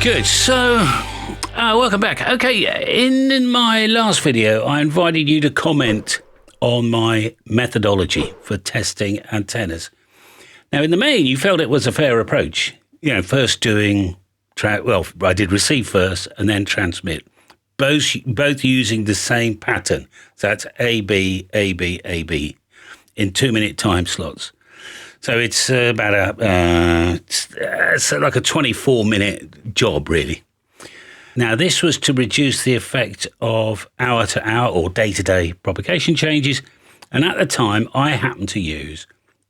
Good. So, welcome back. Okay, in my last video, I invited you to comment on my methodology for testing antennas. Now, in the main, you felt it was a fair approach. You know, first doing, I did receive first and then transmit, both using the same pattern. So that's AB, AB, AB in 2-minute time slots. So it's about it's like a 24-minute job, really. Now, this was to reduce the effect of hour-to-hour or day-to-day propagation changes. And at the time, I happened to use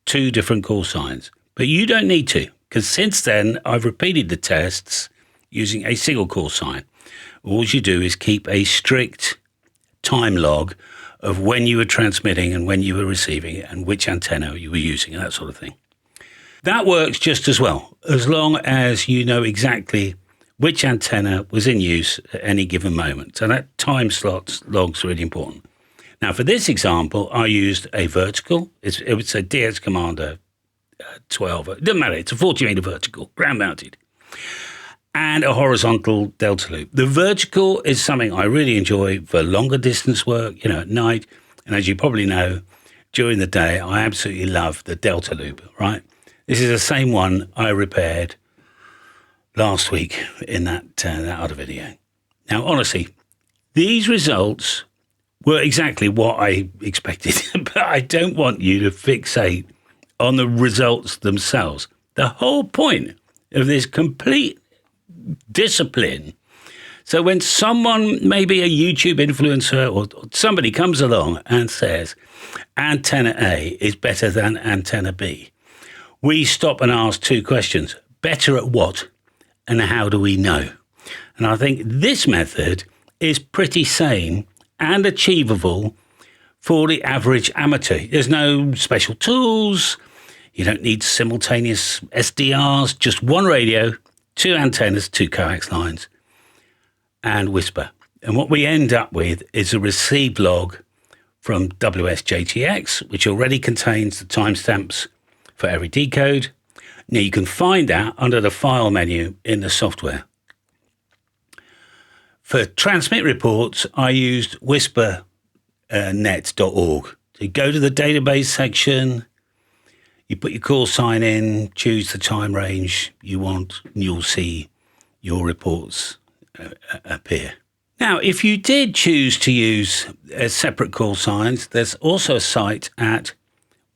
2 different call signs. But you don't need to, because since then, I've repeated the tests using a single call sign. All you do is keep a strict time log of when you were transmitting and when you were receiving it and which antenna you were using and that sort of thing. That works just as well, as long as you know exactly which antenna was in use at any given moment. So that time slots log's really important. Now, for this example, I used a vertical. It was a DX Commander 12. It doesn't matter. It's a 40-meter vertical, ground-mounted, and a horizontal delta loop. The vertical is something I really enjoy for longer distance work, at night. And as you probably know, during the day, I absolutely love the delta loop, right? This is the same one I repaired last week in that other video. Now, honestly, these results were exactly what I expected, but I don't want you to fixate on the results themselves. The whole point of this complete discipline. So when someone, maybe a YouTube influencer or somebody comes along and says, antenna A is better than antenna B, we stop and ask 2 questions. Better at what? And how do we know? And I think this method is pretty sane and achievable for the average amateur. There's no special tools. You don't need simultaneous SDRs, just one radio, 2 antennas, 2 coax lines, and whisper. And what we end up with is a received log from WSJTX, which already contains the timestamps for every decode. Now, you can find that under the file menu in the software. For transmit reports, I used whispernet.org. So you go to the database section, you put your call sign in, choose the time range you want, and you'll see your reports appear. Now, if you did choose to use separate call signs, there's also a site at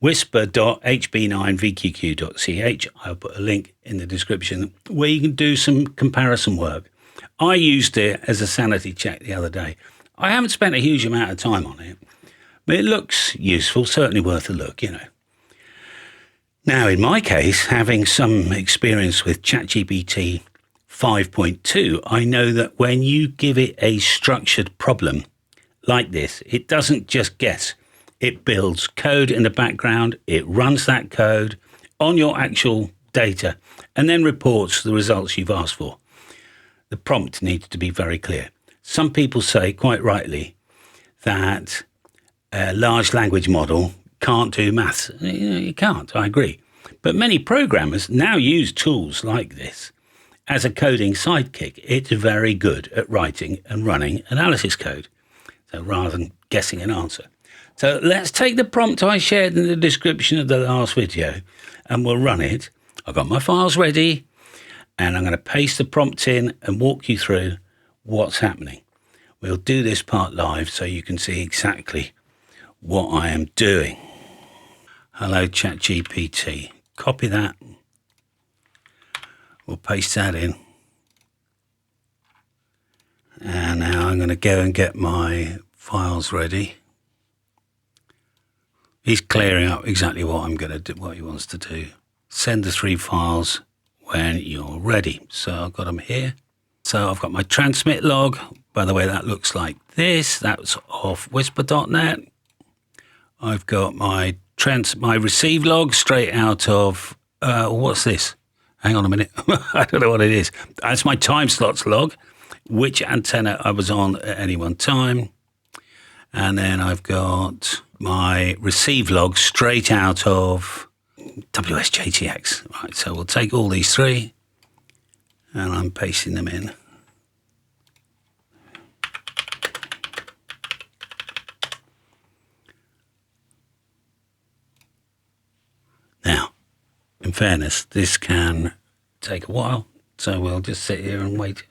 whisper.hb9vqq.ch. I'll put a link in the description where you can do some comparison work. I used it as a sanity check the other day. I haven't spent a huge amount of time on it, but it looks useful, certainly worth a look, Now, in my case, having some experience with ChatGPT 5.2, I know that when you give it a structured problem like this, it doesn't just guess. It builds code in the background, it runs that code on your actual data, and then reports the results you've asked for. The prompt needs to be very clear. Some people say, quite rightly, that a large language model can't do maths. It can't, I agree. But many programmers now use tools like this as a coding sidekick. It's very good at writing and running analysis code, so rather than guessing an answer. So let's take the prompt I shared in the description of the last video and we'll run it. I've got my files ready and I'm going to paste the prompt in and walk you through what's happening. We'll do this part live so you can see exactly what I am doing. Hello, ChatGPT. Copy that. We'll paste that in. And now I'm going to go and get my files ready. He's clearing up exactly what I'm going to do, what he wants to do. Send the 3 files when you're ready. So I've got them here. So I've got my transmit log. By the way, that looks like this. That's off whisper.net. I've got my receive log straight out of, what's this? Hang on a minute. I don't know what it is. That's my time slots log, which antenna I was on at any one time. And then I've got my receive log straight out of WSJTX. Right, so we'll take all these 3 and I'm pasting them in. Now, in fairness, this can take a while, so we'll just sit here and wait.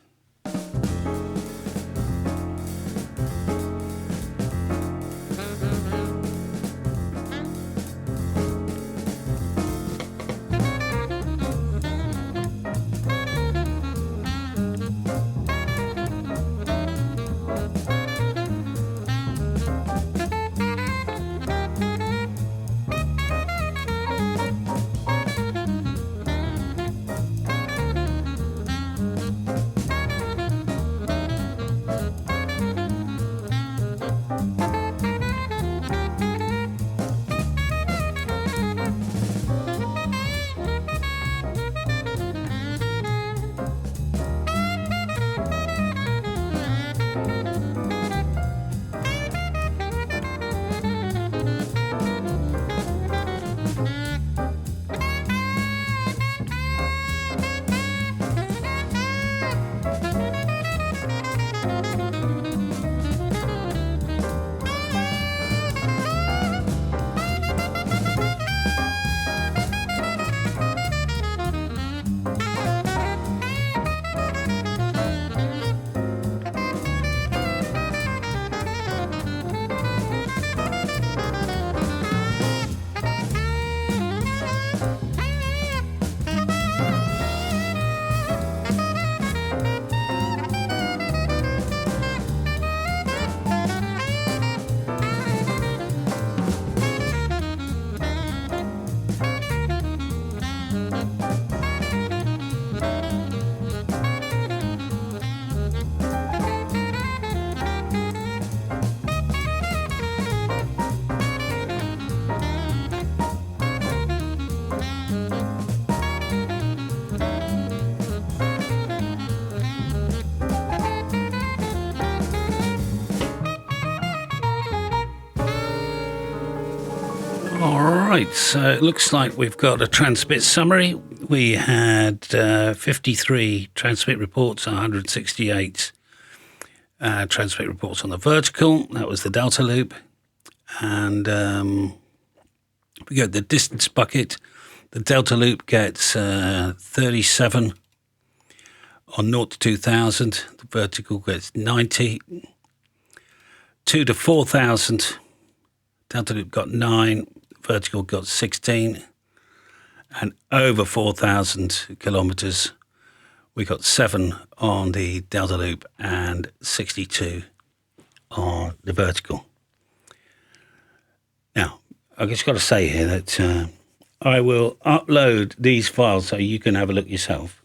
All right, so it looks like we've got a transmit summary. We had 53 transmit reports, 168 transmit reports on the vertical. That was the delta loop. And we got the distance bucket. The delta loop gets 37 on 0 to 2000. The vertical gets 90. 2 to 4000. Delta loop got 9. Vertical got 16, and over 4,000 kilometers, we got 7 on the delta loop and 62 on the vertical. Now, I've just got to say here that I will upload these files so you can have a look yourself,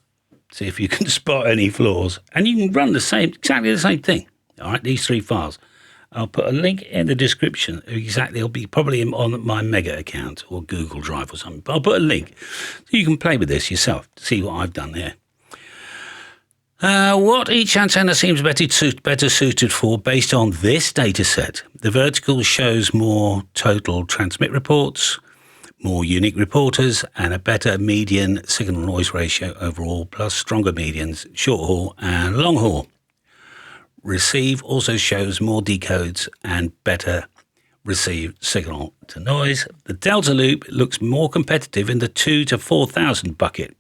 see if you can spot any flaws, and you can run exactly the same thing. All right, these 3 files. I'll put a link in the description. Exactly, it'll be probably on my Mega account or Google Drive or something. But I'll put a link so you can play with this yourself to see what I've done here. What each antenna seems better suited for based on this data set. The vertical shows more total transmit reports, more unique reporters, and a better median signal-noise ratio overall, plus stronger medians, short haul and long haul. Receive also shows more decodes and better received signal to noise. The delta loop looks more competitive in the 2 to 4,000 bucket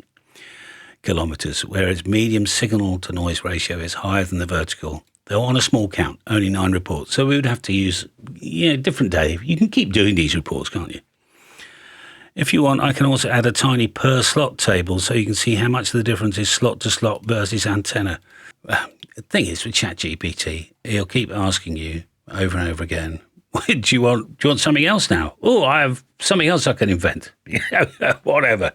kilometers, whereas medium signal to noise ratio is higher than the vertical, though on a small count, only 9 reports. So we would have to use different day. You can keep doing these reports, can't you? If you want, I can also add a tiny per slot table so you can see how much the difference is slot to slot versus antenna. The thing is, with ChatGPT, he'll keep asking you over and over again, do you want something else now? Oh, I have something else I can invent. Whatever.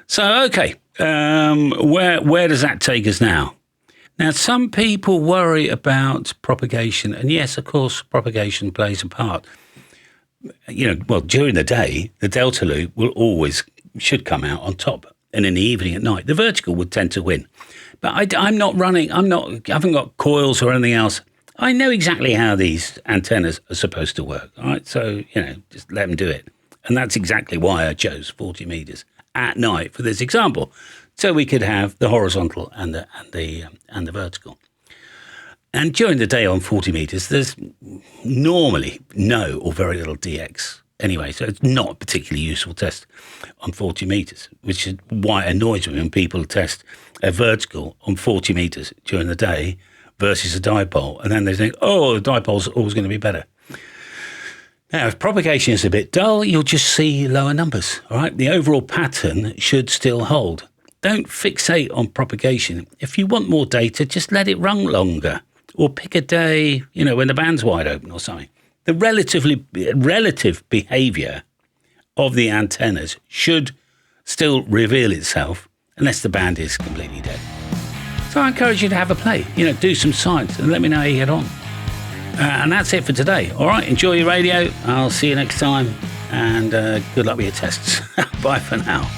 So, okay, where does that take us now? Now, some people worry about propagation. And yes, of course, propagation plays a part. During the day, the delta loop should come out on top. And in the evening at night, the vertical would tend to win. But I haven't got coils or anything else. I know exactly how these antennas are supposed to work. All right. So, just let them do it. And that's exactly why I chose 40 meters at night for this example. So we could have the horizontal and the vertical. And during the day on 40 meters, there's normally no or very little DX anyway. So it's not a particularly useful test on 40 meters, which is why it annoys me when people test a vertical on 40 meters during the day versus a dipole. And then they think, oh, the dipole's always going to be better. Now, if propagation is a bit dull, you'll just see lower numbers, all right? The overall pattern should still hold. Don't fixate on propagation. If you want more data, just let it run longer. Or pick a day, when the band's wide open or something. The relative behaviour of the antennas should still reveal itself unless the band is completely dead. So I encourage you to have a play, do some science and let me know how you get on. And that's it for today. All right, enjoy your radio. I'll see you next time and good luck with your tests. Bye for now.